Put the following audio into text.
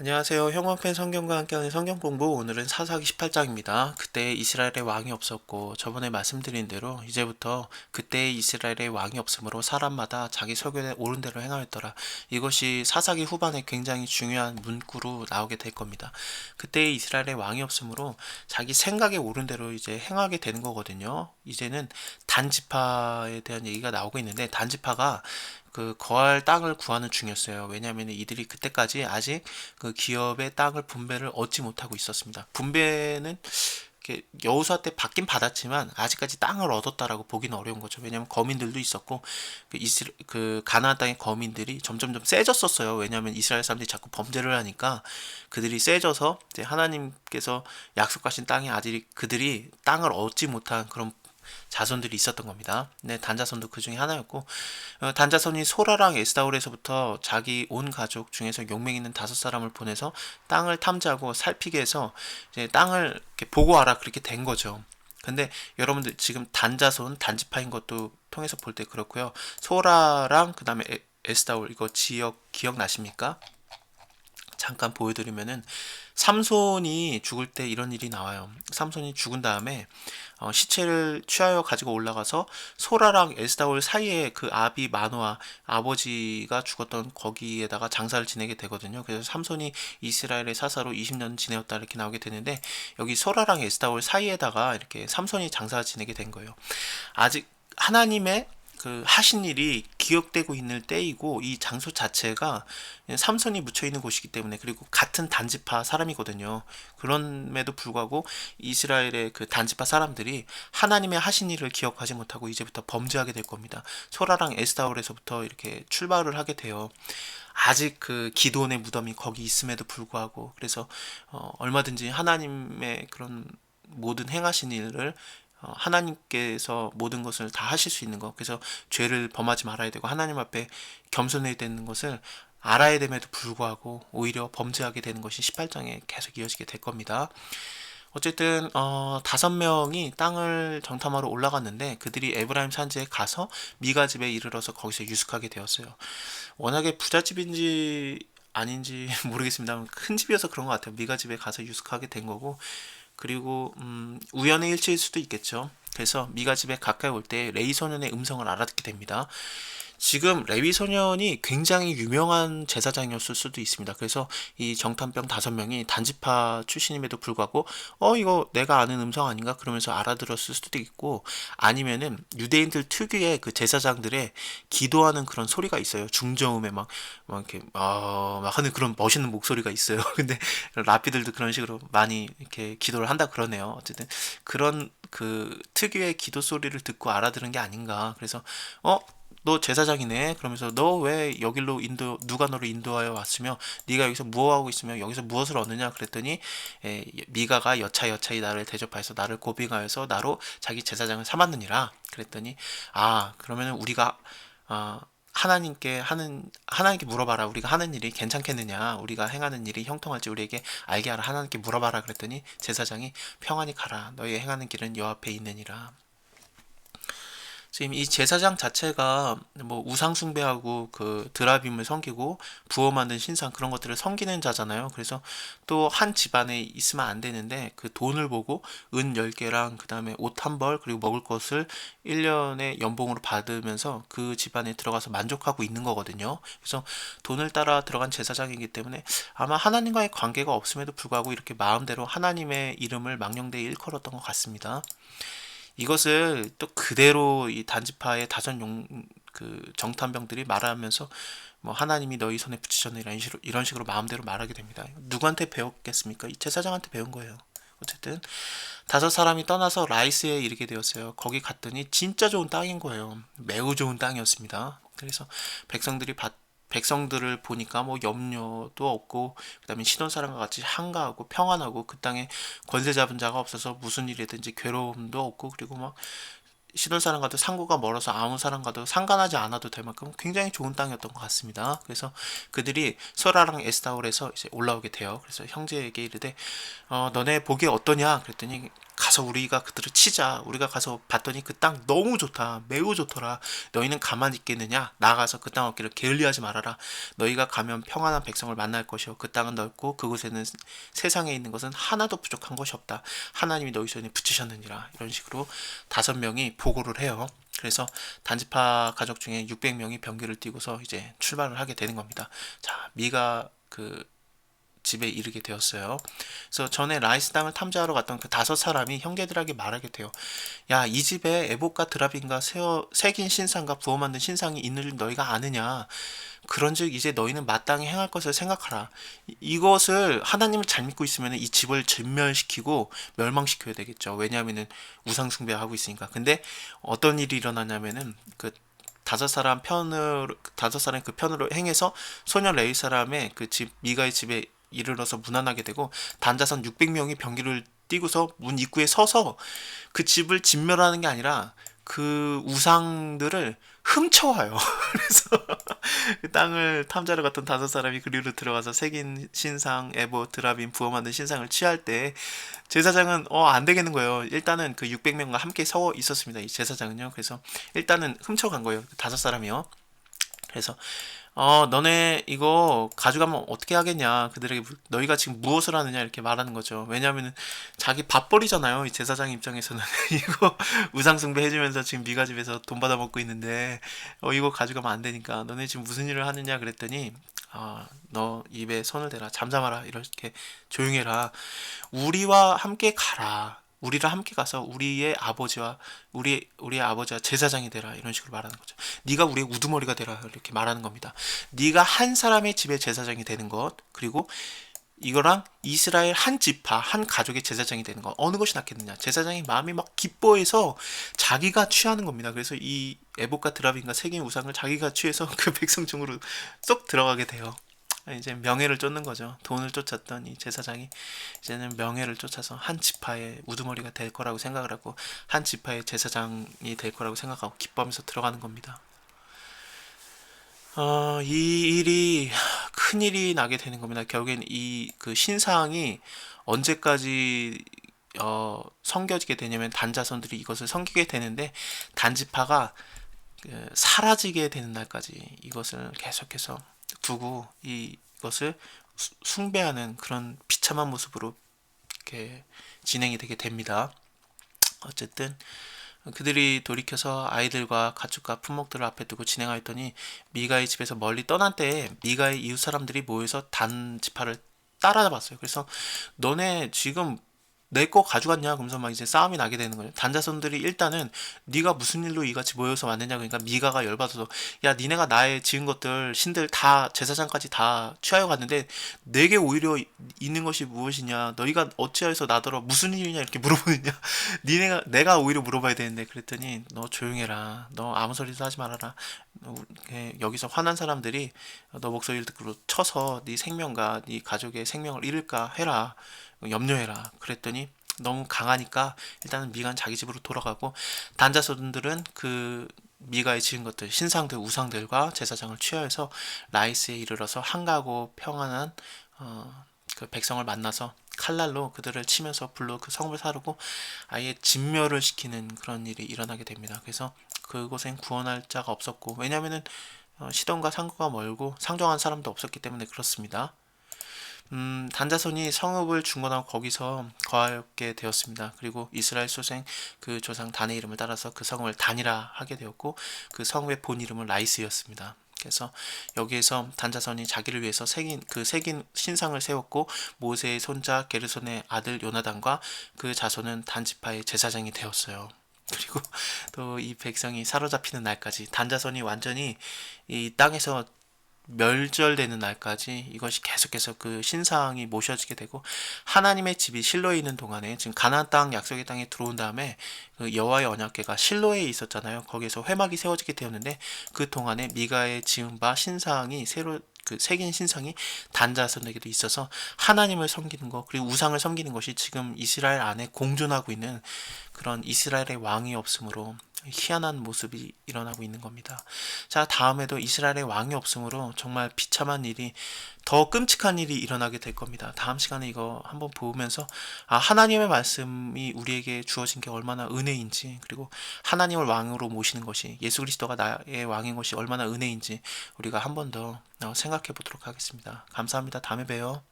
안녕하세요. 형광펜 성경과 함께하는 성경 공부. 오늘은 사사기 18장입니다. 그때 이스라엘의 왕이 없었고 저번에 말씀드린 대로 이제부터 그때 이스라엘의 왕이 없으므로 사람마다 자기 소견에 옳은 대로 행하였더라. 이것이 사사기 후반에 굉장히 중요한 문구로 나오게 될 겁니다. 그때 이스라엘의 왕이 없으므로 자기 생각에 옳은 대로 이제 행하게 되는 거거든요. 이제는 단지파에 대한 얘기가 나오고 있는데 단지파가 그 거할 땅을 구하는 중이었어요. 왜냐하면 이들이 그때까지 아직 그 기업의 땅을 분배를 얻지 못하고 있었습니다. 분배는 이렇게 여호수아 때 받긴 받았지만 아직까지 땅을 얻었다라고 보기는 어려운 거죠. 왜냐하면 거민들도 있었고 그 가나안 땅의 거민들이 점점점 세졌었어요. 왜냐하면 이스라엘 사람들이 자꾸 범죄를 하니까 그들이 세져서 이제 하나님께서 약속하신 땅에 아직 그들이 땅을 얻지 못한 그런 자손들이 있었던 겁니다. 네, 단자손도 그 중에 하나였고 단자손이 소라랑 에스다올에서부터 자기 온 가족 중에서 용맹 있는 5사람을 보내서 땅을 탐지하고 살피게 해서 이제 땅을 이렇게 보고 와라 그렇게 된 거죠. 근데 여러분들 지금 단자손 단지파인 것도 통해서 볼 때 그렇고요. 소라랑 그다음에 에스다올 이거 지역 기억나십니까? 잠깐 보여드리면은 삼손이 죽을 때 이런 일이 나와요. 삼손이 죽은 다음에 시체를 취하여 가지고 올라가서 소라랑 에스다올 사이에 그 아비 마노아 아버지가 죽었던 거기에다가 장사를 지내게 되거든요. 그래서 삼손이 이스라엘의 사사로 20년 지내었다 이렇게 나오게 되는데 여기 소라랑 에스다올 사이에다가 이렇게 삼손이 장사를 지내게 된 거예요. 아직 하나님의 그 하신 일이 기억되고 있는 때이고 이 장소 자체가 삼선이 묻혀 있는 곳이기 때문에 그리고 같은 단지파 사람이거든요. 그럼에도 불구하고 이스라엘의 그 단지파 사람들이 하나님의 하신 일을 기억하지 못하고 이제부터 범죄하게 될 겁니다. 소라랑 에스다올에서부터 이렇게 출발을 하게 돼요. 아직 그 기도원의 무덤이 거기 있음에도 불구하고 그래서 얼마든지 하나님의 그런 모든 행하신 일을 하나님께서 모든 것을 다 하실 수 있는 것 그래서 죄를 범하지 말아야 되고 하나님 앞에 겸손해야 되는 것을 알아야 됨에도 불구하고 오히려 범죄하게 되는 것이 18장에 계속 이어지게 될 겁니다. 어쨌든 5명이 땅을 정탐하러 올라갔는데 그들이 에브라임 산지에 가서 미가 집에 이르러서 거기서 유숙하게 되었어요. 워낙에 부잣집인지 아닌지 모르겠습니다. 큰 집이어서 그런 것 같아요. 미가 집에 가서 유숙하게 된 거고 그리고 우연의 일치일 수도 있겠죠. 그래서 미가 집에 가까이 올 때 레이 소년의 음성을 알아듣게 됩니다. 지금 레위 소년이 굉장히 유명한 제사장이었을 수도 있습니다. 그래서 이 정탐병 5명이 단지파 출신임에도 불구하고 이거 내가 아는 음성 아닌가 그러면서 알아들었을 수도 있고 아니면은 유대인들 특유의 그 제사장들의 기도하는 그런 소리가 있어요. 중저음에 막 이렇게 막 하는 그런 멋있는 목소리가 있어요. 근데 라피들도 그런 식으로 많이 이렇게 기도를 한다 그러네요. 어쨌든 그런 그 특유의 기도 소리를 듣고 알아들은 게 아닌가. 그래서 너 제사장이네. 그러면서 너 왜 여길로 누가 너를 인도하여 왔으며 네가 여기서 무엇하고 있으며 여기서 무엇을 얻느냐 그랬더니 미가가 여차여차히 나를 대접하여서 나를 고빙하여서 나로 자기 제사장을 삼았느니라. 그랬더니 그러면 우리가 하나님께 물어봐라. 우리가 하는 일이 괜찮겠느냐? 우리가 행하는 일이 형통할지 우리에게 알게 하라. 하나님께 물어봐라. 그랬더니 제사장이 평안히 가라. 너희 행하는 길은 여 앞에 있느니라. 지금 이 제사장 자체가 뭐 우상 숭배하고 그 드라빔을 섬기고 부어 만든 신상 그런 것들을 섬기는 자잖아요. 그래서 또 한 집안에 있으면 안 되는데 그 돈을 보고 은 10개랑 그다음에 옷 한 벌 그리고 먹을 것을 1년의 연봉으로 받으면서 그 집안에 들어가서 만족하고 있는 거거든요. 그래서 돈을 따라 들어간 제사장이기 때문에 아마 하나님과의 관계가 없음에도 불구하고 이렇게 마음대로 하나님의 이름을 망령되이 일컬었던 것 같습니다. 이것을 또 그대로 이 단지파의 그 정탐병들이 말하면서 뭐 하나님이 너희 손에 붙이셨네 이런 식으로 마음대로 말하게 됩니다. 누구한테 배웠겠습니까? 이 제사장한테 배운 거예요. 어쨌든 5사람이 떠나서 라이스에 이르게 되었어요. 거기 갔더니 진짜 좋은 땅인 거예요. 매우 좋은 땅이었습니다. 그래서 백성들이 백성들을 보니까 뭐 염려도 없고 그다음에 시돈 사람과 같이 한가하고 평안하고 그 땅에 권세 잡은 자가 없어서 무슨 일이든지 괴로움도 없고 그리고 막 시돈 사람과도 상고가 멀어서 아무 사람과도 상관하지 않아도 될 만큼 굉장히 좋은 땅이었던 것 같습니다. 그래서 그들이 소라랑 에스타올에서 이제 올라오게 돼요. 그래서 형제에게 이르되 너네 보기에 어떠냐? 그랬더니 가서 우리가 그들을 치자. 우리가 가서 봤더니 그 땅 너무 좋다. 매우 좋더라. 너희는 가만히 있겠느냐? 나가서 그 땅 얻기를 게을리하지 말아라. 너희가 가면 평안한 백성을 만날 것이요 그 땅은 넓고 그곳에는 세상에 있는 것은 하나도 부족한 것이 없다. 하나님이 너희 손에 붙이셨느니라. 이런 식으로 5명이 보고를 해요. 그래서 단지파 가족 중에 600명이 병기를 띠고서 이제 출발을 하게 되는 겁니다. 자, 미가 그 집에 이르게 되었어요. 그래서 전에 라이스 땅을 탐지하러 갔던 그 5사람이 형제들에게 말하게 돼요. 야, 이 집에 에봇과 드라빈과 새긴 신상과 부어 만든 신상이 있는 줄 너희가 아느냐? 그런즉 이제 너희는 마땅히 행할 것을 생각하라. 이것을 하나님을 잘 믿고 있으면 이 집을 진멸시키고 멸망시켜야 되겠죠. 왜냐하면은 우상 숭배하고 있으니까. 근데 어떤 일이 일어나냐면은 그 5사람 그 편으로 행해서 소년 레위 사람의 그 집 미가의 집에 이르러서 문안하게 되고 단자선 600명이 병기를 띠고서 문 입구에 서서 그 집을 진멸하는 게 아니라 그 우상들을 훔쳐와요. 그래서 그 땅을 탐자러 갔던 5사람이 그리로 들어가서 새긴 신상, 에봇, 드라빈, 부어 만든 신상을 취할 때 제사장은 안 되겠는 거예요. 일단은 그 600명과 함께 서 있었습니다. 이 제사장은요. 그래서 일단은 훔쳐간 거예요. 5사람이요. 그래서 너네 이거 가져가면 어떻게 하겠냐. 그들에게 너희가 지금 무엇을 하느냐 이렇게 말하는 거죠. 왜냐하면 자기 밥벌이잖아요. 이 제사장 입장에서는 이거 우상숭배 해주면서 지금 미가 집에서 돈 받아 먹고 있는데 이거 가져가면 안 되니까 너네 지금 무슨 일을 하느냐 그랬더니 너 입에 손을 대라 잠잠하라 이렇게 조용해라. 우리와 함께 가라. 우리랑 함께 가서 우리의 아버지와 우리의 아버지와 제사장이 되라 이런 식으로 말하는 거죠. 네가 우리의 우두머리가 되라 이렇게 말하는 겁니다. 네가 한 사람의 집의 제사장이 되는 것 그리고 이거랑 이스라엘 한 지파 한 가족의 제사장이 되는 것 어느 것이 낫겠느냐. 제사장이 마음이 막 기뻐해서 자기가 취하는 겁니다. 그래서 이 에봇과 드라빈과 새긴 우상을 자기가 취해서 그 백성 중으로 쏙 들어가게 돼요. 이제 명예를 쫓는 거죠. 돈을 쫓았던 이 제사장이 이제는 명예를 쫓아서 한 지파의 우두머리가 될 거라고 생각을 하고 한 지파의 제사장이 될 거라고 생각하고 기뻐하면서 들어가는 겁니다. 이 일이 큰 일이 나게 되는 겁니다. 결국엔 이 그 신상이 언제까지 섬겨지게 되냐면 단자손들이 이것을 섬기게 되는데 단지파가 사라지게 되는 날까지 이것을 계속해서 두고 이것을 숭배하는 그런 비참한 모습으로 이렇게 진행이 되게 됩니다. 어쨌든 그들이 돌이켜서 아이들과 가축과 품목들을 앞에 두고 진행하였더니 미가의 집에서 멀리 떠난 때에 미가의 이웃 사람들이 모여서 단 지파를 따라잡았어요. 그래서 너네 지금 내 거 가져갔냐? 그러면서 막 이제 싸움이 나게 되는 거예요. 단자손들이 일단은 네가 무슨 일로 이같이 모여서 왔느냐 그러니까 미가가 열받아서 야 니네가 나의 지은 것들 신들 다 제사장까지 다 취하여 갔는데 내게 오히려 있는 것이 무엇이냐? 너희가 어찌하여서 나더러 무슨 일이냐 이렇게 물어보느냐? 내가 오히려 물어봐야 되는데 그랬더니 너 조용해라. 너 아무 소리도 하지 말아라. 여기서 화난 사람들이 너 목소리를 듣고 쳐서 네 생명과 네 가족의 생명을 잃을까 해라. 염려해라. 그랬더니 너무 강하니까 일단은 미가는 자기 집으로 돌아가고 단자손들은 그 미가의 지은 것들 신상들 우상들과 제사장을 취하여서 라이스에 이르러서 한가하고 평안한 그 백성을 만나서 칼날로 그들을 치면서 불로 그 성을 사르고 아예 진멸을 시키는 그런 일이 일어나게 됩니다. 그래서 그곳엔 구원할 자가 없었고 왜냐면은 시돈과 상고가 멀고 상종한 사람도 없었기 때문에 그렇습니다. 단자손이 성읍을 중건하고 거기서 거하게 되었습니다. 그리고 이스라엘 소생 그 조상 단의 이름을 따라서 그 성읍을 단이라 하게 되었고 그 성읍의 본 이름은 라이스였습니다. 그래서 여기에서 단자손이 자기를 위해서 새긴 신상을 세웠고 모세의 손자 게르손의 아들 요나단과 그 자손은 단지파의 제사장이 되었어요. 그리고 또 이 백성이 사로잡히는 날까지 단자손이 완전히 이 땅에서 멸절되는 날까지 이것이 계속해서 그 신상이 모셔지게 되고 하나님의 집이 실로에 있는 동안에 지금 가나안 땅 약속의 땅에 들어온 다음에 그 여호와의 언약궤가 실로에 있었잖아요. 거기에서 회막이 세워지게 되었는데 그 동안에 미가의 지은 바 신상이 새로 그 새긴 신상이 단자손에게도 있어서 하나님을 섬기는 것 그리고 우상을 섬기는 것이 지금 이스라엘 안에 공존하고 있는 그런 이스라엘의 왕이 없으므로 희한한 모습이 일어나고 있는 겁니다. 자, 다음에도 이스라엘의 왕이 없으므로 정말 비참한 일이 더 끔찍한 일이 일어나게 될 겁니다. 다음 시간에 이거 한번 보면서 하나님의 말씀이 우리에게 주어진 게 얼마나 은혜인지, 그리고 하나님을 왕으로 모시는 것이, 예수 그리스도가 나의 왕인 것이 얼마나 은혜인지 우리가 한 번 더 생각해 보도록 하겠습니다. 감사합니다. 다음에 봬요.